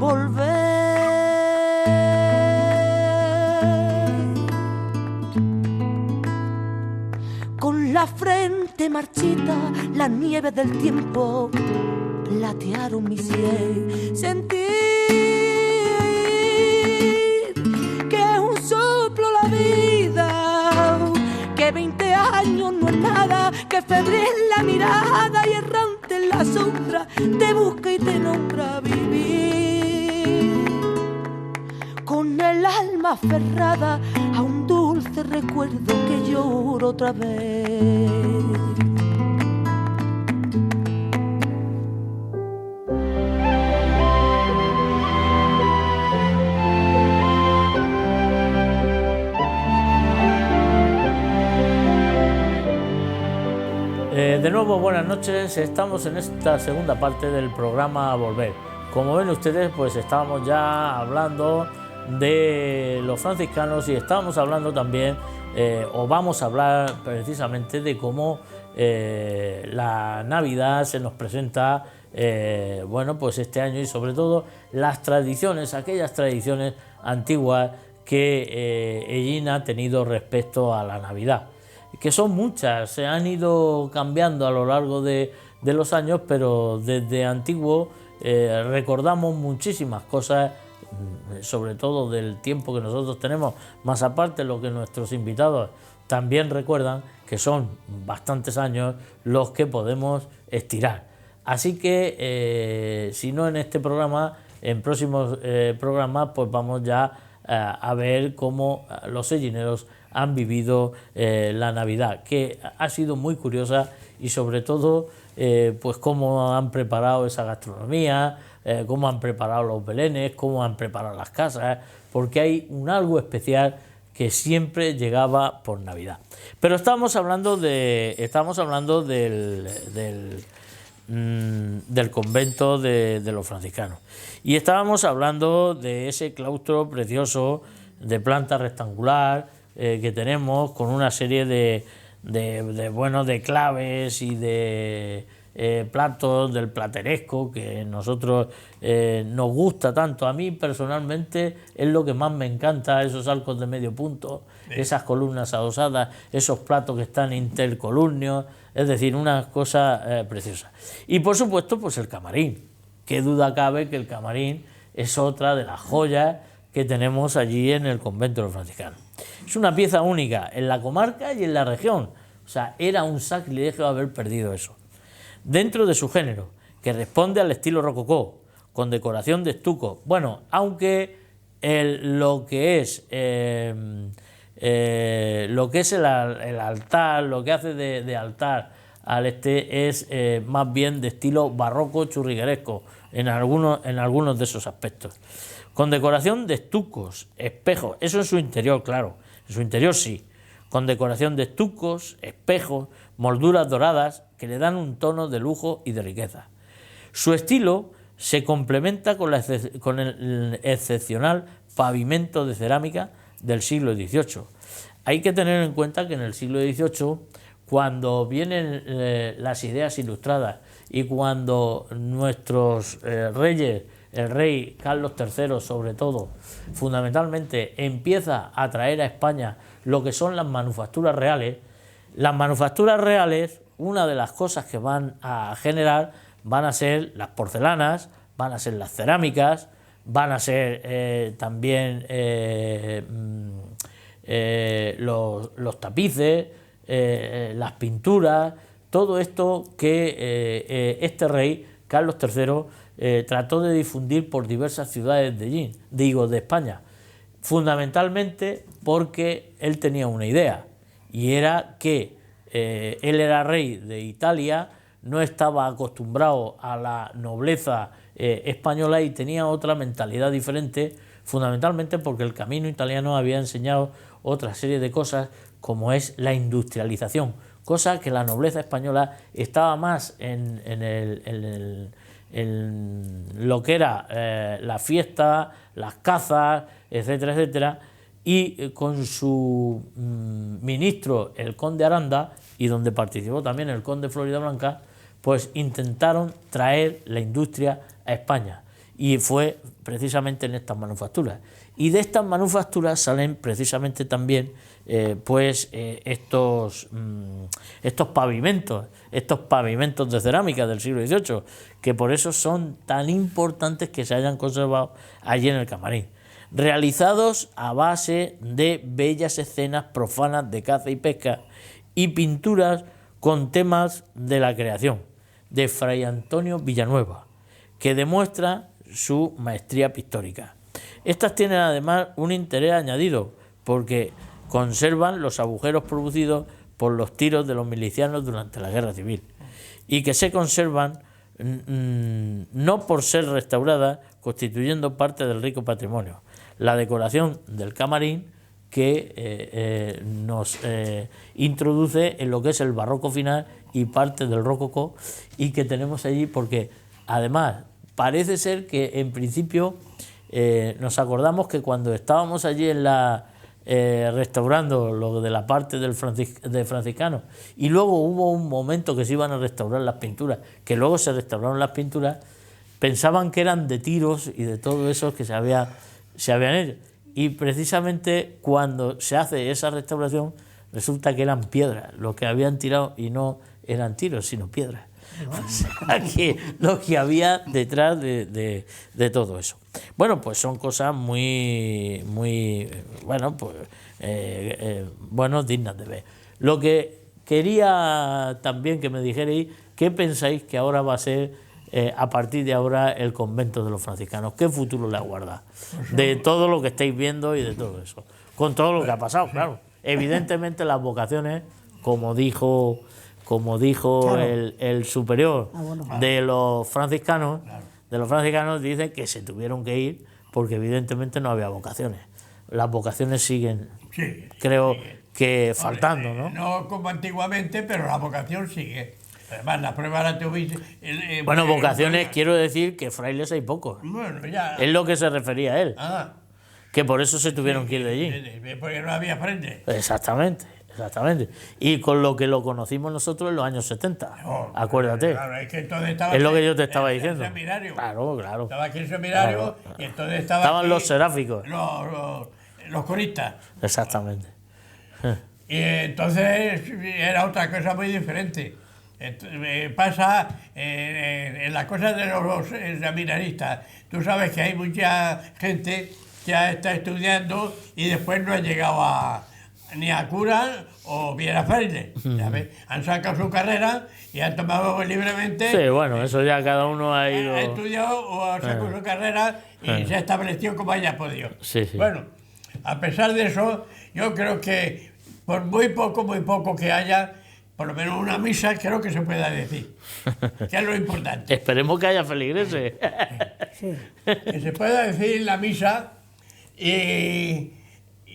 volver. Con la frente marchita, la nieve del tiempo platearon mi sien. Sentir que es un soplo la vida, que 20 años no es nada, que febril la mirada y errante en la sombra te busca y te nombra vivir. Con el alma aferrada a un dulce recuerdo que lloro otra vez. De nuevo, buenas noches. Estamos en esta segunda parte del programa Volver. Como ven ustedes, pues estábamos ya hablando de los franciscanos y estábamos hablando también, o vamos a hablar precisamente de cómo la Navidad se nos presenta, bueno, pues este año, y sobre todo las tradiciones, aquellas tradiciones antiguas que Ellín ha tenido respecto a la Navidad, que son muchas, se han ido cambiando a lo largo de los años, pero desde antiguo recordamos muchísimas cosas, sobre todo del tiempo que nosotros tenemos, más aparte lo que nuestros invitados también recuerdan, que son bastantes años los que podemos estirar. Así que si no en este programa, en próximos programas, pues vamos ya a ver cómo los ellineros han vivido la Navidad, que ha sido muy curiosa, y sobre todo pues cómo han preparado esa gastronomía, cómo han preparado los belenes, cómo han preparado las casas, porque hay un algo especial que siempre llegaba por Navidad. Pero estamos hablando del convento de los franciscanos, y estábamos hablando de ese claustro precioso de planta rectangular que tenemos, con una serie de claves y de platos del plateresco que nosotros nos gusta tanto. A mí personalmente es lo que más me encanta, esos arcos de medio punto, esas columnas adosadas, esos platos que están intercolumnios, es decir, una cosa preciosa. Y por supuesto, pues el camarín. Qué duda cabe que el camarín es otra de las joyas que tenemos allí en el convento de los franciscanos. Es una pieza única en la comarca y en la región. O sea, era un sacrilegio haber perdido eso. Dentro de su género, que responde al estilo rococó, con decoración de estuco. Bueno, aunque lo que es el altar, lo que hace de altar al es más bien de estilo barroco churrigueresco en algunos de esos aspectos. Con decoración de estucos, espejos, eso en su interior, claro, en su interior sí, con decoración de estucos, espejos, molduras doradas que le dan un tono de lujo y de riqueza. Su estilo se complementa con el excepcional pavimento de cerámica del siglo XVIII. Hay que tener en cuenta que en el siglo XVIII, cuando vienen las ideas ilustradas y cuando nuestros reyes, el rey Carlos III sobre todo, fundamentalmente empieza a traer a España lo que son las manufacturas reales, una de las cosas que van a generar van a ser las porcelanas, van a ser las cerámicas, van a ser también los tapices, las pinturas, todo esto que este rey, Carlos III, trató de difundir por diversas ciudades de España, fundamentalmente porque él tenía una idea, y era que él era rey de Italia, no estaba acostumbrado a la nobleza española y tenía otra mentalidad diferente, fundamentalmente porque el camino italiano había enseñado otra serie de cosas, como es la industrialización, cosa que la nobleza española estaba más en lo que era la fiesta, las cazas, etcétera, etcétera, y con su ministro, el conde Aranda, y donde participó también el conde Floridablanca, pues intentaron traer la industria a España, y fue precisamente en estas manufacturas. Y de estas manufacturas salen precisamente también estos pavimentos de cerámica del siglo XVIII, que por eso son tan importantes que se hayan conservado allí en el camarín, realizados a base de bellas escenas profanas de caza y pesca y pinturas con temas de la creación de Fray Antonio Villanueva, que demuestra su maestría pictórica. Estas tienen además un interés añadido porque conservan los agujeros producidos por los tiros de los milicianos durante la Guerra Civil y que se conservan no por ser restauradas, constituyendo parte del rico patrimonio. La decoración del camarín que nos introduce en lo que es el barroco final y parte del rococó, y que tenemos allí porque además parece ser que en principio nos acordamos que cuando estábamos allí en restaurando lo de la parte de franciscano, y luego hubo un momento que se iban a restaurar las pinturas, que luego se restauraron las pinturas, pensaban que eran de tiros y de todo eso que se habían hecho, y precisamente cuando se hace esa restauración resulta que eran piedras lo que habían tirado, y no eran tiros sino piedras. O sea, que lo que había detrás de todo eso. Bueno, pues son cosas muy bueno, pues dignas de ver. Lo que quería también que me dijerais, ¿qué pensáis que ahora va a ser, a partir de ahora, el convento de los franciscanos? ¿Qué futuro le aguarda? De todo lo que estáis viendo y de todo eso. Con todo lo que ha pasado, claro. Evidentemente las vocaciones, como dijo claro, el superior de los franciscanos, dice que se tuvieron que ir porque evidentemente no había vocaciones. Las vocaciones siguen, creo que faltando, ¿no? No como antiguamente, pero la vocación sigue. Además, la prueba la tuviste. Bueno, vocaciones, quiero decir que frailes hay pocos. Bueno, ya. Es lo que se refería a él. Ah. Que por eso se tuvieron que ir de allí. Porque no había frente. Exactamente. Y con lo que lo conocimos nosotros en los años 70. Acuérdate. Claro, es que entonces estaba. Es lo que yo te estaba diciendo. El seminario. Claro. Estaba aquí el seminario, claro. Y entonces estaban aquí los seráficos. Los coristas. Exactamente. Y entonces era otra cosa muy diferente. Pasa en las cosas de los seminaristas. Tú sabes que hay mucha gente que está estudiando y después no ha llegado ni a cura o bien a fraile. Han sacado su carrera y han tomado libremente. Sí, bueno, eso ya cada uno ha ido. Ha estudiado o ha sacado su carrera y se ha establecido como haya podido. Sí. Bueno, a pesar de eso, yo creo que por muy poco que haya, por lo menos una misa, creo que se pueda decir, que es lo importante. Esperemos que haya feligreses. Que se pueda decir la misa y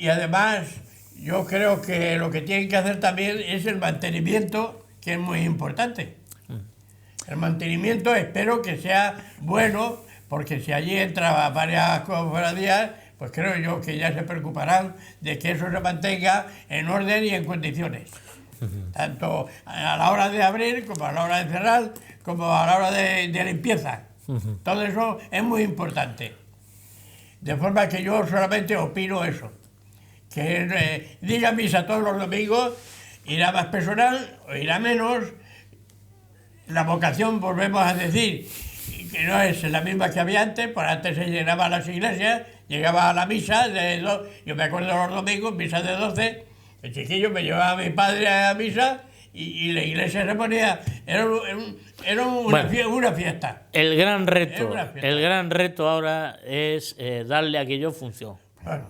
además yo creo que lo que tienen que hacer también es el mantenimiento, que es muy importante. El mantenimiento espero que sea bueno, porque si allí entran varias cofradías, pues creo yo que ya se preocuparán de que eso se mantenga en orden y en condiciones. Tanto a la hora de abrir, como a la hora de cerrar, como a la hora de limpieza. Todo eso es muy importante. De forma que yo solamente opino eso. Que diga misa todos los domingos, irá más personal o irá menos. La vocación, volvemos a decir, que no es la misma que había antes, pues antes se llenaban las iglesias, llegaba a la misa, yo me acuerdo los domingos, misa de 12, el chiquillo me llevaba a mi padre a misa y la iglesia se ponía, era una fiesta. El gran reto ahora es darle a aquello función. Bueno,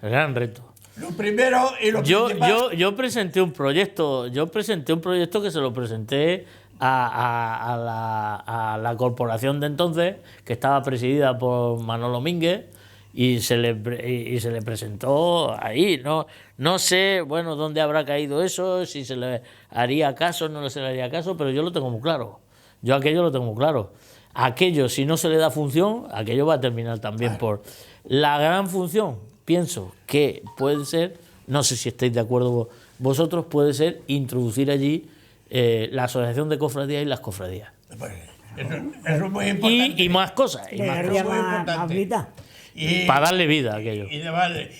el gran reto. Lo primero y lo principal. Yo presenté un proyecto que se lo presenté a la corporación de entonces, que estaba presidida por Manolo Mínguez, y se le presentó ahí. No sé, bueno, dónde habrá caído eso, si se le haría caso o no se le haría caso, pero yo lo tengo muy claro. Yo aquello lo tengo muy claro. Aquello, si no se le da función, aquello va a terminar también por... La gran función, pienso que puede ser, no sé si estáis de acuerdo vosotros, puede ser introducir allí la asociación de cofradías y las cofradías. Eso es muy importante. Y más cosas. Le daría muy más importante. vida. Para darle vida a aquello.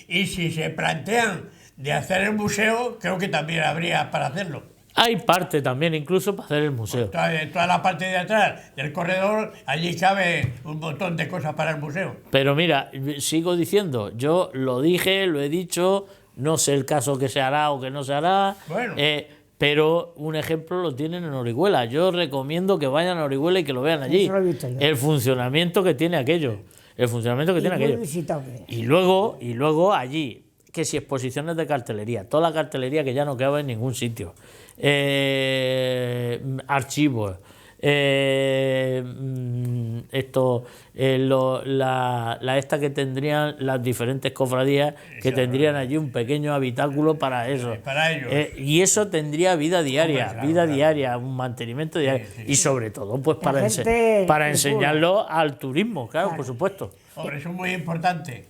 Y si se plantean de hacer el museo, creo que también habría para hacerlo. Hay parte también incluso para hacer el museo. Toda la parte de atrás del corredor, allí cabe un montón de cosas para el museo. Pero mira, sigo diciendo, yo lo dije, lo he dicho, no sé el caso que se hará o que no se hará, Bueno. pero un ejemplo lo tienen en Orihuela. Yo recomiendo que vayan a Orihuela y que lo vean allí. Eso lo he visto yo. El funcionamiento que tiene aquello. El funcionamiento que Y tiene muy aquello. visitable. Y luego allí, que si exposiciones de cartelería, toda la cartelería que ya no queda en ningún sitio, archivos, la esta que tendrían las diferentes cofradías, que tendrían allí un pequeño habitáculo para eso. Para ellos. Y eso tendría vida diaria, claro. un mantenimiento diario. Y sobre todo, pues La gente para que enseñarlo al turismo, claro, por supuesto. Hombre, eso es muy importante.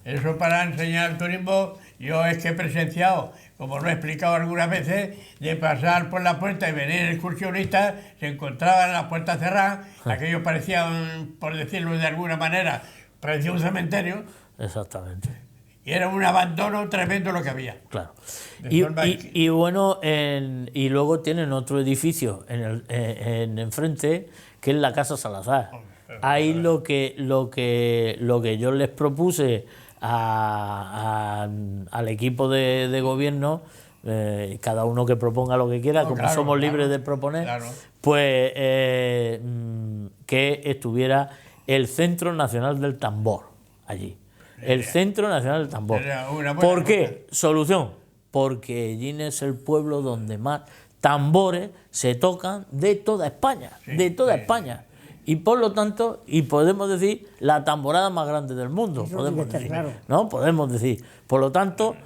Eso para enseñar el turismo, yo es que he presenciado, como lo he explicado algunas veces, de pasar por la puerta y venir excursionistas, se encontraban las puertas cerradas, aquello parecía, por decirlo de alguna manera, parecía un cementerio, Exactamente. y era un abandono tremendo lo que había. Claro. De forma que- Y bueno, y luego tienen otro edificio en enfrente, que es la Casa Salazar. Ahí lo que yo les propuse al equipo de gobierno, cada uno que proponga lo que quiera, No, como claro, somos claro, libres de proponer, claro. pues que estuviera el Centro Nacional del Tambor allí. El Centro Nacional del Tambor. Sería una buena ¿Por qué? Solución. Porque allí es el pueblo donde más tambores se tocan de toda España. De toda España. Y por lo tanto, y podemos decir, la tamborada más grande del mundo. Eso Podemos sí que está decir. claro. ¿No? Podemos decir. Por lo tanto,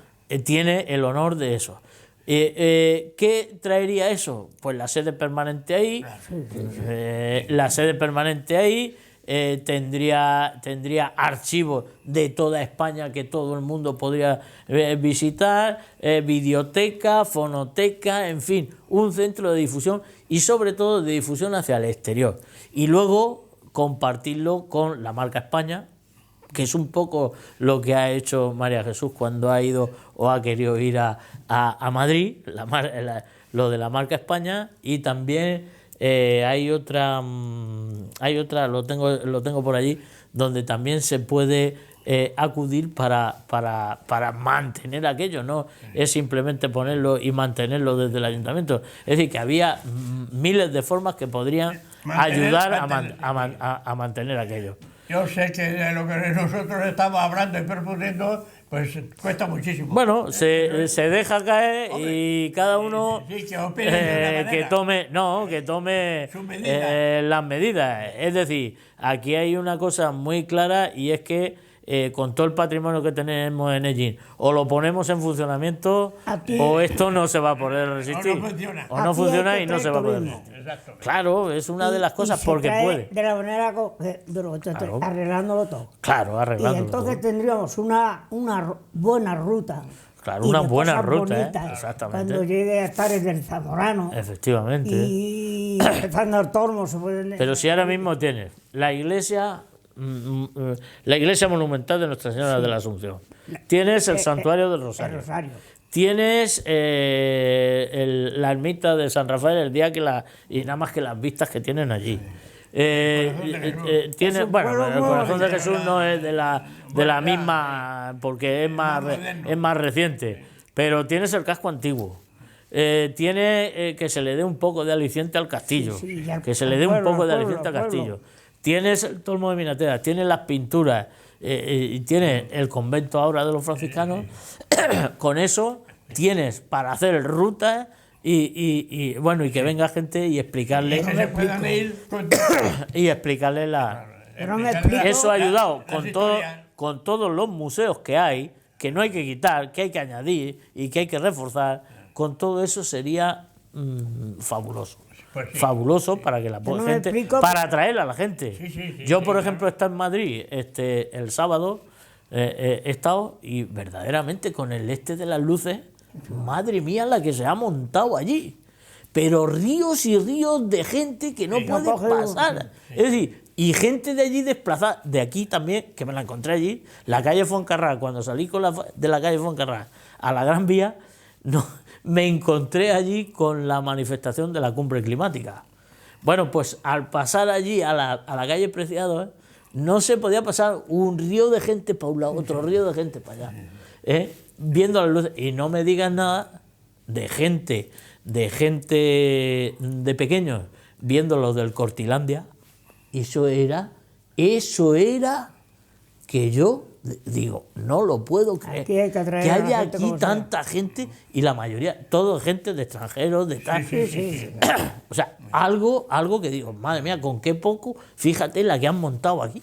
tiene el honor de eso. ¿Qué traería eso? Pues la sede permanente ahí. La sede permanente ahí. Tendría archivos de toda España que todo el mundo podría visitar, videoteca, fonoteca, en fin, un centro de difusión y sobre todo de difusión hacia el exterior. Y luego compartirlo con la marca España, que es un poco lo que ha hecho María Jesús cuando ha ido o ha querido ir a Madrid, lo de la marca España, y también hay otra, lo tengo por allí, donde también se puede acudir para mantener aquello, no es simplemente ponerlo y mantenerlo desde el ayuntamiento. Es decir, que había miles de formas que podrían ayudar a mantener aquello. Yo sé que de lo que nosotros estamos hablando y proponiendo, pues cuesta muchísimo. Bueno, se deja caer y cada uno Sí, que opine de una manera. que tome Sus medidas. las medidas. Es decir, aquí hay una cosa muy clara y es que con todo el patrimonio que tenemos en Ellín, o lo ponemos en funcionamiento Aquí- o esto no se va a poder resistir. O no funciona. O no Aquí funciona hay que y no se traer va a poder turismo. resistir. Exacto. Claro, es una de las cosas se porque trae puede. de la manera de lo que estoy Claro. arreglándolo todo. Claro, Y arreglándolo entonces todo. tendríamos una buena ruta. Claro, y una de buena cosas ruta, bonitas, exactamente. Cuando llegue a estar en el Zamorano Efectivamente. y empezando al Tormo se pueden... Pero si ahora mismo tienes la iglesia monumental de Nuestra Señora de la Asunción, tienes el santuario del el Rosario, Rosario. tienes la ermita de San Rafael, el día y nada más que las vistas que tienen allí. Tienes, Es un bueno, pueblo el muy corazón de bonito, Jesús no es de la misma, porque es más reciente, pero tienes el casco antiguo. Tiene que se le dé un poco de aliciente al castillo, Sí, sí, y que se le dé un pueblo, poco de pueblo, aliciente al pueblo. castillo. Tienes el Tormo de Minateras, tienes las pinturas, y tienes el convento ahora de los franciscanos. Con eso tienes para hacer rutas y bueno, y que venga gente y explicarle Que se puedan ir con y explicarle Pero me explico. eso ha ayudado las con historias. todos los museos que hay, que no hay que quitar, que hay que añadir y que hay que reforzar. Con todo eso sería fabuloso. Pues sí. Fabuloso para que la Yo no me gente, explico- para atraer a la gente. Sí, Yo, por ejemplo, he estado en Madrid el sábado, he estado y verdaderamente con el de las luces, madre mía la que se ha montado allí. pero ríos y ríos de gente que no Sí, puede no coge- pasar. Es decir, y gente de allí desplazada, de aquí también, que me la encontré allí, la calle Fuencarral, cuando salí de la calle Fuencarral a la Gran Vía, no, me encontré allí con la manifestación de la cumbre climática. Bueno, pues al pasar allí a la calle Preciado, no se podía pasar un río de gente para un lado, otro río de gente para allá, viendo las luces. Y no me digan nada de gente de pequeños viendo lo del Cortilandia. Eso era que yo digo, no lo puedo creer, Aquí hay que traer que a la haya gente aquí como sea. tanta gente y la mayoría, todo gente de extranjeros, de tal. Sí. O sea, algo que digo, madre mía, con qué poco, fíjate la que han montado aquí.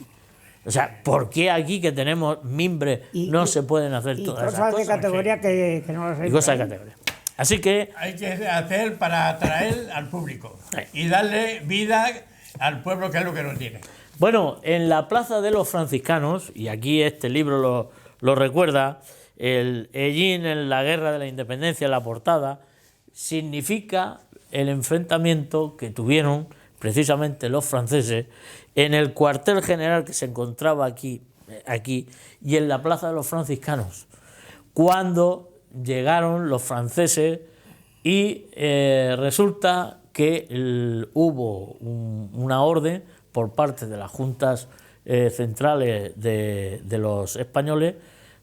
O sea, ¿por qué aquí que tenemos mimbre no se pueden hacer y todas esas cosas de cosas? categoría que no las hay. Y cosas de categoría. Así que, Hay que hacer para atraer al público Sí. y darle vida al pueblo, que es lo que no tiene. bueno, en la Plaza de los Franciscanos, y aquí este libro lo recuerda, el Hellín en la Guerra de la Independencia, en la portada, significa el enfrentamiento que tuvieron precisamente los franceses en el cuartel general que se encontraba aquí y en la Plaza de los Franciscanos, cuando llegaron los franceses y resulta que hubo una orden por parte de las juntas centrales de los españoles,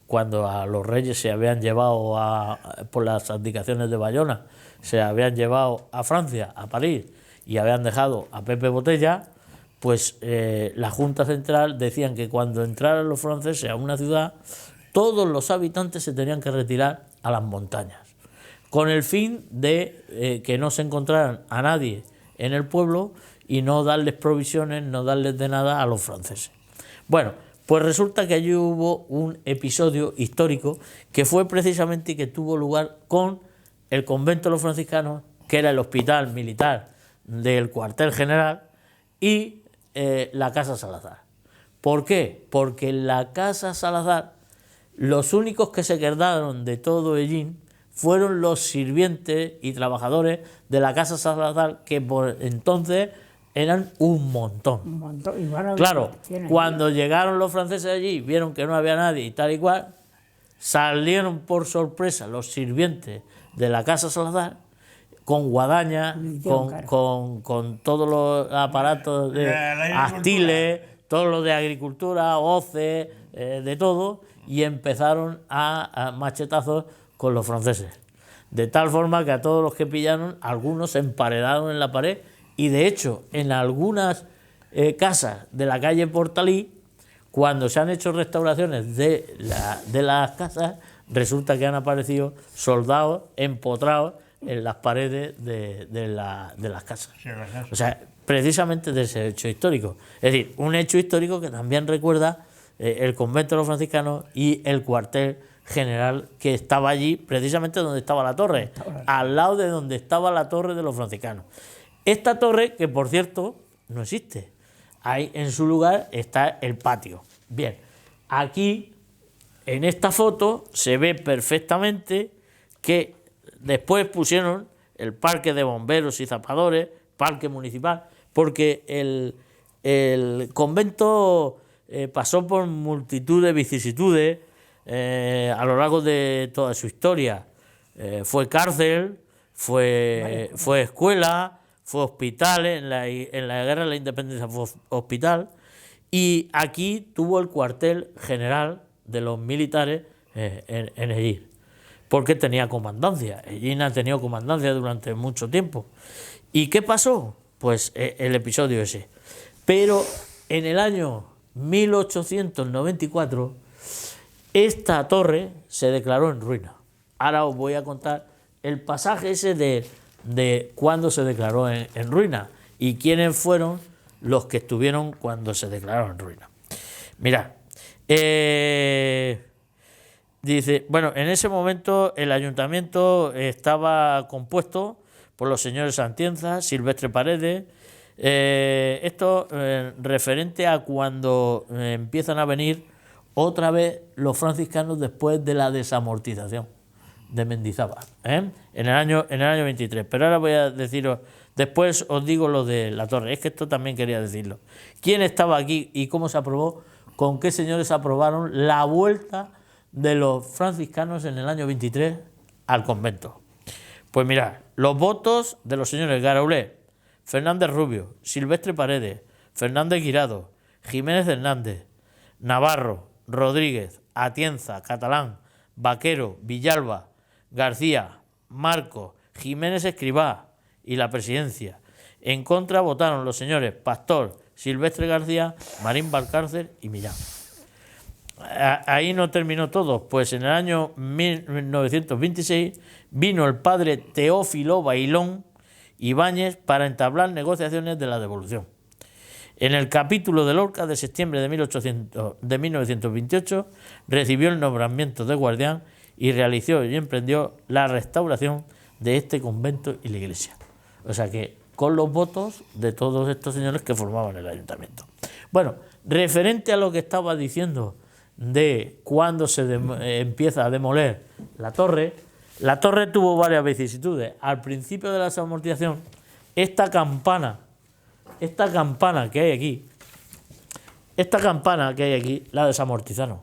cuando a los reyes se habían llevado por las abdicaciones de Bayona, se habían llevado a Francia, a París, y habían dejado a Pepe Botella, pues la Junta Central decían que cuando entraran los franceses a una ciudad, todos los habitantes se tenían que retirar a las montañas, con el fin de que no se encontraran a nadie en el pueblo y no darles provisiones, no darles de nada a los franceses. Bueno, pues resulta que allí hubo un episodio histórico que fue precisamente y que tuvo lugar con el convento de los franciscanos, que era el hospital militar del cuartel general, y la Casa Salazar. ¿Por qué? Porque en la Casa Salazar los únicos que se quedaron de todo Hellín fueron los sirvientes y trabajadores de la Casa Salazar, que por entonces eran un montón. Un montón. Y bueno, Claro, tienen- cuando llegaron los franceses allí, vieron que no había nadie y tal y cual, salieron por sorpresa los sirvientes de la Casa Salazar con guadaña, Munición, claro. con todos los aparatos de La agricultura. astiles, todo lo de agricultura, hoces, de todo, y empezaron a machetazos con los franceses. De tal forma que a todos los que pillaron, algunos se emparedaron en la pared, y de hecho, en algunas casas de la calle Portalí, cuando se han hecho restauraciones de las casas, resulta que han aparecido soldados empotrados en las paredes de las casas. Sí, ¿verdad? O sea, precisamente de ese hecho histórico. Es decir, un hecho histórico que también recuerda el convento de los franciscanos y el cuartel general que estaba allí, precisamente donde estaba la torre, al lado de donde estaba la torre de los franciscanos. Esta torre, que por cierto, no existe. Ahí en su lugar está el patio. Bien, aquí en esta foto se ve perfectamente que después pusieron el parque de bomberos y zapadores, parque municipal, porque el convento pasó por multitud de vicisitudes a lo largo de toda su historia. Fue cárcel, fue escuela, fue hospital, en la Guerra de la Independencia fue hospital, y aquí tuvo el cuartel general de los militares en Hellín, porque tenía comandancia. Hellín ha tenido comandancia durante mucho tiempo. ¿Y qué pasó? Pues el episodio ese. Pero en el año 1894 esta torre se declaró en ruina. Ahora os voy a contar el pasaje ese de cuándo se declaró en ruina y quiénes fueron los que estuvieron cuando se declaró en ruina. Mirad, dice, bueno, en ese momento el ayuntamiento estaba compuesto por los señores Santienza, Silvestre Paredes, esto referente a cuando empiezan a venir otra vez los franciscanos después de la desamortización de Mendizábal, en el año 23. Pero ahora voy a deciros, después os digo lo de la torre, es que esto también quería decirlo. ¿Quién estaba aquí y cómo se aprobó? ¿Con qué señores aprobaron la vuelta de los franciscanos en el año 23 al convento? Pues mirad, los votos de los señores Garaulé, Fernández Rubio, Silvestre Paredes, Fernández Guirado, Jiménez Hernández, Navarro, Rodríguez, Atienza, Catalán, Vaquero, Villalba, García, Marcos, Jiménez Escribá y la presidencia. En contra votaron los señores Pastor, Silvestre García, Marín Valcárcel y Millán. Ahí no terminó todo, pues en el año 1926 vino el padre Teófilo Bailón Ibáñez para entablar negociaciones de la devolución. En el capítulo de Lorca de septiembre de 1928 recibió el nombramiento de guardián y realizó y emprendió la restauración de este convento y la iglesia. O sea que con los votos de todos estos señores que formaban el ayuntamiento. Bueno, referente a lo que estaba diciendo de cuando se empieza a demoler la torre tuvo varias vicisitudes. Al principio de la desamortización, esta campana que hay aquí, la desamortizaron.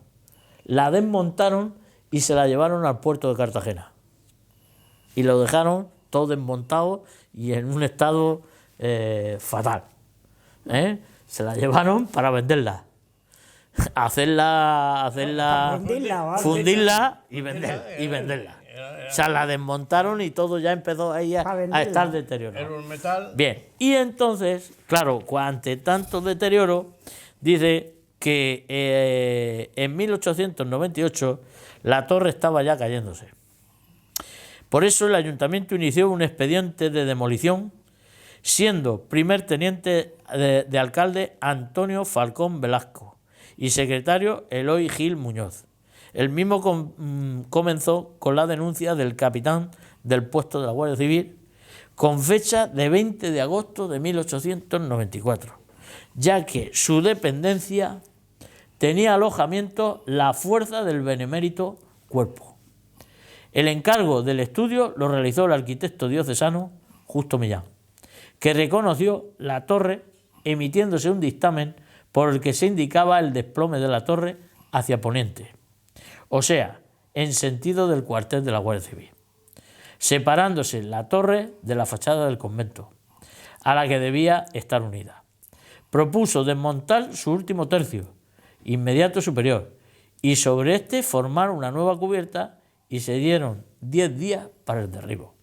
La desmontaron y se la llevaron al puerto de Cartagena. Y lo dejaron todo desmontado y en un estado fatal. Se la llevaron para venderla. Fundirla y venderla. O sea, la desmontaron y todo ya empezó ahí a estar deteriorado. Era un metal. Bien, y entonces, claro, ante tanto deterioro, dice que en 1898 la torre estaba ya cayéndose. Por eso el ayuntamiento inició un expediente de demolición, siendo primer teniente de alcalde Antonio Falcón Velasco y secretario Eloy Gil Muñoz. El mismo comenzó con la denuncia del capitán del puesto de la Guardia Civil con fecha de 20 de agosto de 1894, ya que su dependencia tenía alojamiento la fuerza del benemérito cuerpo. El encargo del estudio lo realizó el arquitecto diocesano Justo Millán, que reconoció la torre emitiéndose un dictamen por el que se indicaba el desplome de la torre hacia poniente, o sea, en sentido del cuartel de la Guardia Civil, separándose la torre de la fachada del convento, a la que debía estar unida. Propuso desmontar su último tercio, inmediato superior, y sobre este formar una nueva cubierta y se dieron 10 días para el derribo.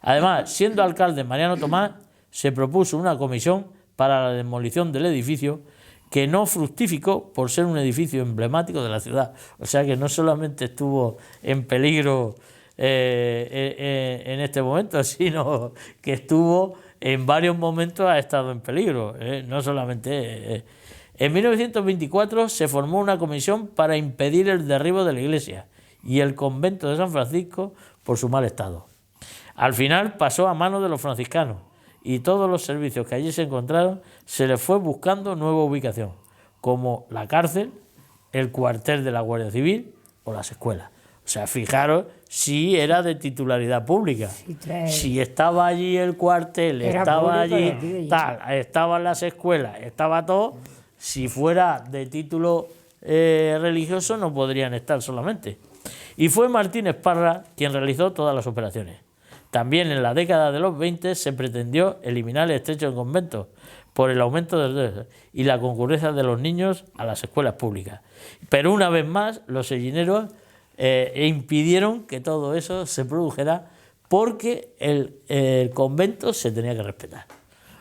Además, siendo alcalde Mariano Tomás, se propuso una comisión para la demolición del edificio que no fructificó por ser un edificio emblemático de la ciudad. O sea que no solamente estuvo en peligro en este momento, sino que estuvo en varios momentos, ha estado en peligro. No solamente... En 1924 se formó una comisión para impedir el derribo de la iglesia y el convento de San Francisco por su mal estado. Al final pasó a manos de los franciscanos y todos los servicios que allí se encontraron se les fue buscando nueva ubicación, como la cárcel, el cuartel de la Guardia Civil o las escuelas. O sea, fijaros si era de titularidad pública. Si estaba allí el cuartel, estaba allí tal, estaban las escuelas, estaba todo. Si fuera de título religioso no podrían estar solamente. Y fue Martínez Parra quien realizó todas las operaciones. También en la década de los 20 se pretendió eliminar el estrecho de conventos por el aumento del y la concurrencia de los niños a las escuelas públicas. Pero una vez más los sellineros impidieron que todo eso se produjera porque el convento se tenía que respetar.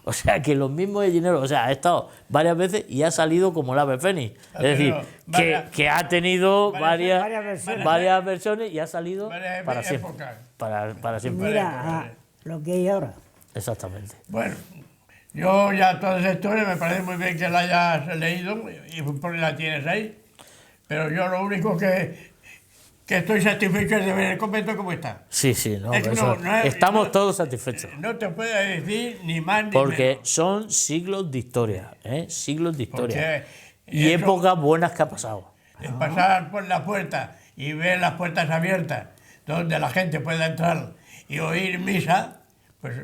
O sea que los mismos sellineros, o sea, ha estado varias veces y ha salido como el ave fénix. Es decir, que ha tenido varias versiones y ha salido para siempre. Para siempre. Mira lo que hay ahora. Exactamente. Bueno, yo ya toda esa historia me parece muy bien que la hayas leído y porque la tienes ahí. Pero yo lo único que estoy satisfecho es de ver el convento como está. Sí, no, estamos todos satisfechos. No te puedo decir ni más ni porque menos. Son siglos de historia, siglos de historia. Y eso, épocas buenas que ha pasado. Pasar por la puerta y ver las puertas abiertas donde la gente pueda entrar y oír misa, pues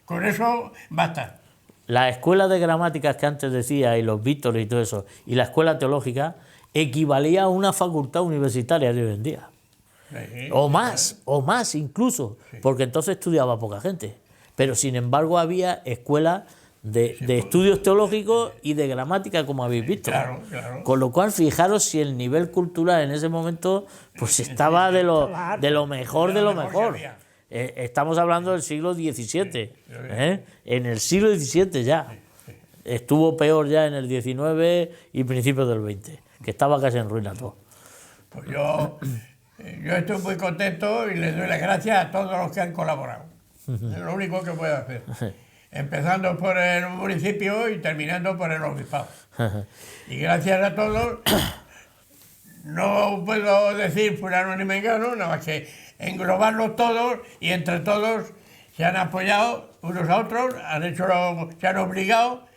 con eso basta. La escuela de gramáticas que antes decía, y los Vítores y todo eso, y la escuela teológica, equivalía a una facultad universitaria de hoy en día. Sí. O más incluso, porque entonces estudiaba poca gente. Pero sin embargo había escuelas de estudios teológicos y de gramática, como habéis visto. Claro, claro. Con lo cual, fijaros si el nivel cultural en ese momento pues estaba de lo mejor de lo mejor. Estamos hablando del siglo XVII. En el siglo XVII ya. Estuvo peor ya en el XIX y principios del XX, que estaba casi en ruina todo. Pues yo estoy muy contento y les doy las gracias a todos los que han colaborado. Es lo único que puedo hacer. Empezando por el municipio y terminando por el obispado. Y gracias a todos, no puedo decir fulano ni mengano, nada más que englobarlos todos y entre todos se han apoyado unos a otros, se han obligado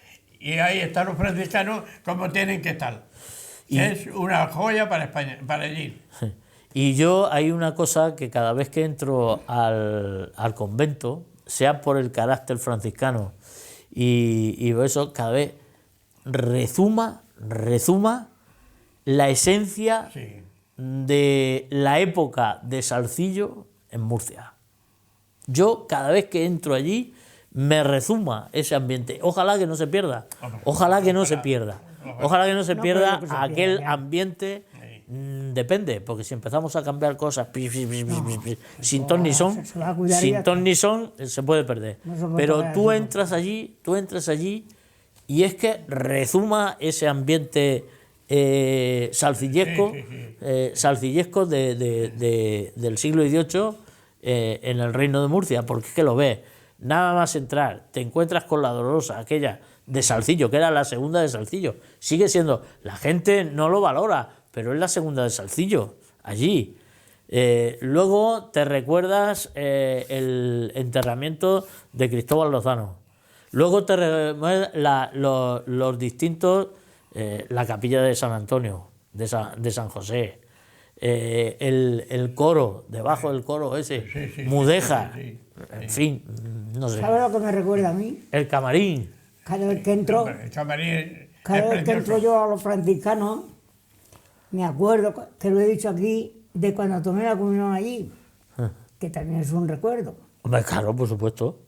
y ahí están los franciscanos como tienen que estar. Es una joya para España, para allí. Y yo hay una cosa que cada vez que entro al convento, sea por el carácter franciscano y eso, cada vez rezuma la esencia de la época de Salcillo en Murcia. Yo cada vez que entro allí me rezuma ese ambiente. Ojalá que no se pierda. Ojalá que no se pierda. Ojalá que no se pierda aquel ambiente. Depende, porque si empezamos a cambiar cosas sin ton ni son, se puede perder. Pero tú entras allí y es que rezuma ese ambiente salcillesco del siglo XVIII en el Reino de Murcia, porque es que lo ves, nada más entrar, te encuentras con la Dolorosa, aquella de Salcillo, que era la segunda de Salcillo, sigue siendo, la gente no lo valora, pero es la segunda de Salcillo, allí. Luego te recuerdas el enterramiento de Cristóbal Lozano. Luego te recuerdas los distintos, la capilla de San Antonio, de San José, el coro, debajo del coro ese, Mudéjar, en fin, no sé. ¿Sabes lo que me recuerda a mí? El camarín. Cada vez que entro, yo a los franciscanos, me acuerdo, que lo he dicho aquí, de cuando tomé la comunión allí, que también es un recuerdo. Hombre, claro, por supuesto.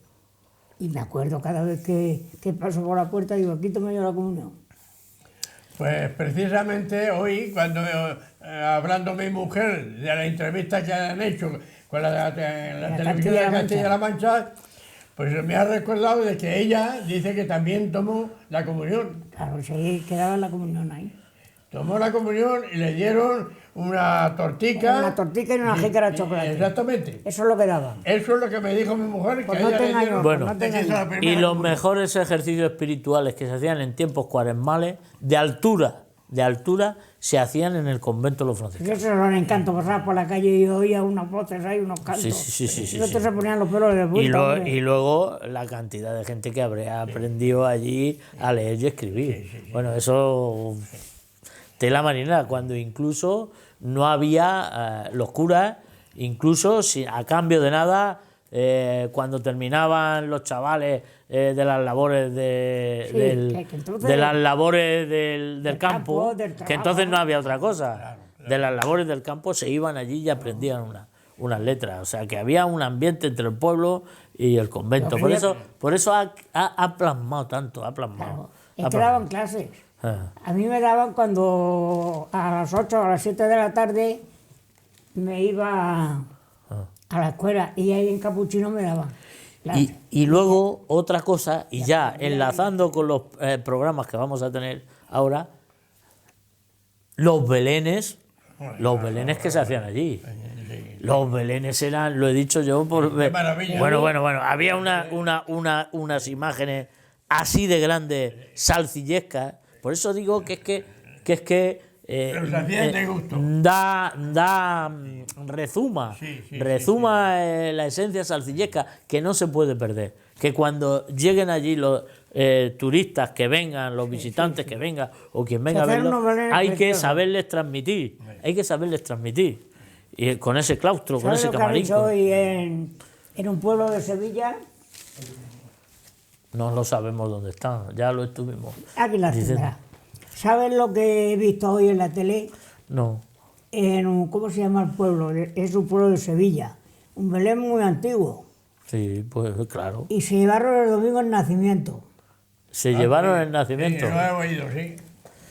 Y me acuerdo cada vez que paso por la puerta, digo, aquí tomé yo la comunión. Pues precisamente hoy, cuando hablando mi mujer de la entrevista que han hecho con la televisión de Castilla-La Mancha, pues me ha recordado de que ella dice que también tomó la comunión. Claro, sí, quedaba la comunión ahí. Tomó la comunión y le dieron una tortica. Una tortica y una jícara de chocolate. Exactamente. Eso es lo que daban. Eso es lo que me dijo mi mujer. Pues que no ella te le engaño, dieron, bueno, no te engaño. Y los mejores ejercicios espirituales que se hacían en tiempos cuaresmales, de altura, se hacían en el convento de los franciscanos. Yo se los encanto, pasaba por la calle y oía unas voces ahí, unos cantos. Sí. Y otros se ponían los pelos de punta. Y luego la cantidad de gente que habría aprendido allí a leer y escribir. Bueno, eso... tela marinera, cuando incluso no había los curas, incluso a cambio de nada, cuando terminaban los chavales de las labores del campo, que entonces no había otra cosa, de las labores del campo se iban allí y aprendían unas letras, o sea que había un ambiente entre el pueblo y el convento, por eso ha plasmado tanto, Claro, es que daban clases. A mí me daban cuando a las 8 o a las 7 de la tarde me iba a la escuela y ahí en Capuchino me daban. Y luego otra cosa, y ya enlazando con los programas que vamos a tener ahora, los belenes que se hacían allí. Los belenes eran, lo he dicho yo, bueno, había unas imágenes así de grandes, salcillescas. Por eso digo que es que rezuma la esencia salcillesca, que no se puede perder. Que cuando lleguen allí los turistas que vengan, los visitantes que vengan, o quien venga a verlo, hay que saberles transmitir. Y con ese claustro, con ¿Sabes ese lo que han camarín. hecho hoy en un pueblo de Sevilla? No lo sabemos dónde están, ya lo estuvimos. Aquí la diciendo. tendrá. ¿Sabes lo que he visto hoy en la tele? No. ¿Cómo se llama el pueblo? Es un pueblo de Sevilla. Un Belén muy antiguo. Sí, pues claro. Y se llevaron el domingo el nacimiento. Se llevaron el nacimiento. Sí, lo he oído, sí.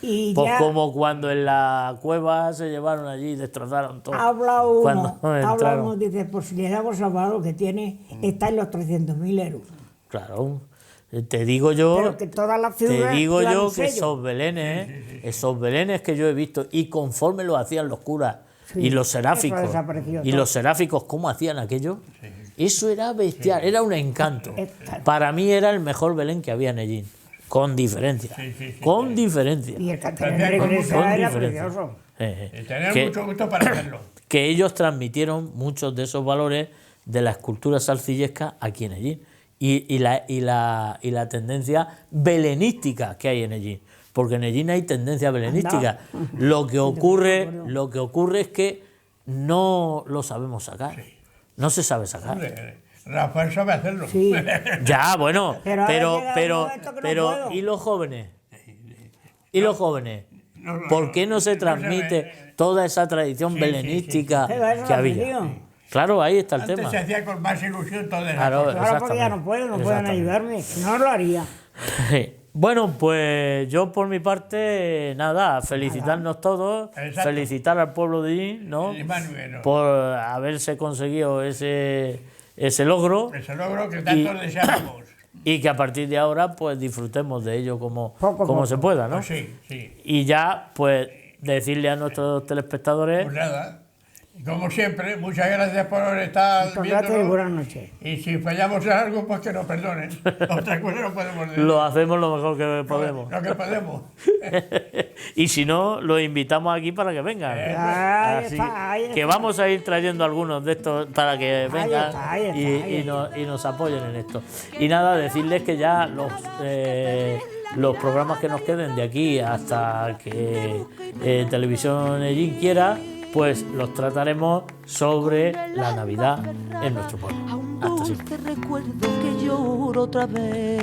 Y Pues ya como cuando en la cueva se llevaron allí y destrozaron todo. habla Cuando entraron. dice, pues si le damos al valor que tiene, está en los 300.000 euros. Claro. Te digo yo, Pero que todas las figuras te digo llevan yo un que sello. esos belenes que yo he visto, y conforme lo hacían los curas Sí, y los eso seráficos, desapareció y todo. los seráficos, ¿cómo hacían aquello? Eso era bestial, era un encanto. Está- Para mí era el mejor Belén que había en Ellín, con diferencia. Con diferencia. Y el También catenario con que mucho- era diferencia. precioso. Y tener Que- mucho gusto para hacerlo. que ellos transmitieron muchos de esos valores de la escultura salcillesca aquí en Ellín y la tendencia belenística que hay en Ellín, porque en Ellín hay tendencia belenística. Lo que ocurre es que no lo sabemos sacar, no se sabe sacar. Hombre, Rafael sabe hacerlo. Sí. Ya, bueno, Pero ahora pero llega un momento que no puedo. ¿y los jóvenes? ¿Y los jóvenes? No, ¿Por qué no se no transmite toda esa tradición Sí, belenística Pero eso que lo había? aprendió. Claro, ahí está el Antes tema. se hacía con más ilusión todo eso. Claro, Ahora porque ya no exactamente. pueden, no pueden Exactamente. ayudarme. Si no, lo haría. Bueno, pues yo por mi parte, nada, felicitarnos todos, Exacto. felicitar al pueblo de Ellín, ¿no? Y más bueno. Por haberse conseguido ese logro Ese logro que tanto deseábamos. y que a partir de ahora pues disfrutemos de ello como Poco. se pueda, ¿no? Pues sí, sí. Y ya pues decirle a nuestros telespectadores Pues nada. Y como siempre, muchas gracias por estar Muchas gracias y viéndonos. buenas noches. Y si fallamos en algo, pues que nos perdonen. Otra cosa no podemos decir. lo hacemos lo mejor que podemos. Lo que podemos. Y si no, los invitamos aquí para que vengan. Ahí Así está, ahí que está. vamos a ir trayendo algunos de estos para que vengan ahí está. y nos apoyen en esto. Y nada, decirles que ya los programas que nos queden de aquí hasta que Televisión Ellín quiera, pues los trataremos sobre la Navidad en nuestro pueblo. A un Hasta siempre. dulce recuerdo que lloro otra vez.